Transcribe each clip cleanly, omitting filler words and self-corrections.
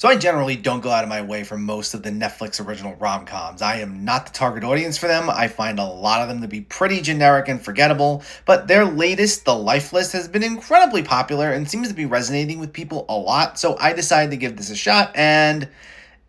So I generally don't go out of my way for most of the Netflix original rom-coms. I am not the target audience for them. I find a lot of them to be pretty generic and forgettable, but their latest, The Lifeless, has been incredibly popular and seems to be resonating with people a lot, so I decided to give this a shot, and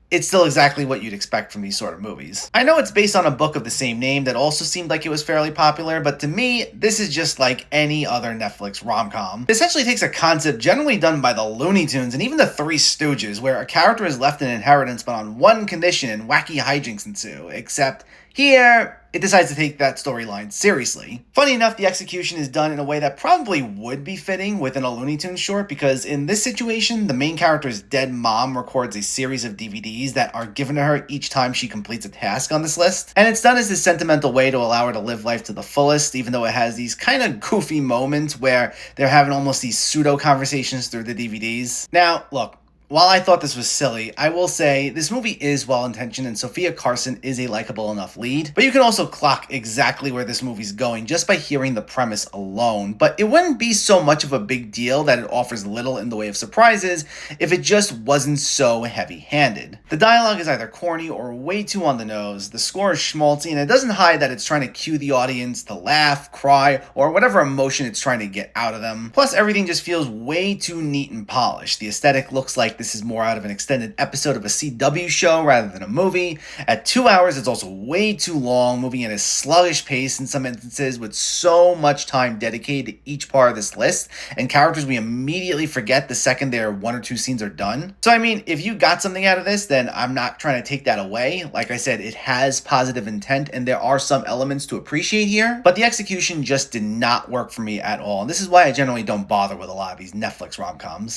it's still exactly what you'd expect from these sort of movies. I know it's based on a book of the same name that also seemed like it was fairly popular, but to me, this is just like any other Netflix rom-com. It essentially takes a concept generally done by the Looney Tunes and even the Three Stooges, where a character is left an inheritance but on one condition and wacky hijinks ensue, except here, it decides to take that storyline seriously. Funny enough, the execution is done in a way that probably would be fitting within a Looney Tunes short, because in this situation, the main character's dead mom records a series of DVDs that are given to her each time she completes a task on this list. And it's done as this sentimental way to allow her to live life to the fullest, even though it has these kind of goofy moments where they're having almost these pseudo conversations through the DVDs. Now, look, while I thought this was silly, I will say this movie is well-intentioned and Sofia Carson is a likable enough lead, but you can also clock exactly where this movie's going just by hearing the premise alone. But it wouldn't be so much of a big deal that it offers little in the way of surprises if it just wasn't so heavy-handed. The dialogue is either corny or way too on the nose, the score is schmaltzy, and it doesn't hide that it's trying to cue the audience to laugh, cry, or whatever emotion it's trying to get out of them. Plus, everything just feels way too neat and polished. The aesthetic looks like this is more out of an extended episode of a CW show rather than a movie. At 2 hours, it's also way too long, moving at a sluggish pace in some instances, with so much time dedicated to each part of this list, and characters we immediately forget the second their one or two scenes are done. So I mean, if you got something out of this, then I'm not trying to take that away. Like I said, it has positive intent, and there are some elements to appreciate here, but the execution just did not work for me at all. And this is why I generally don't bother with a lot of these Netflix rom-coms.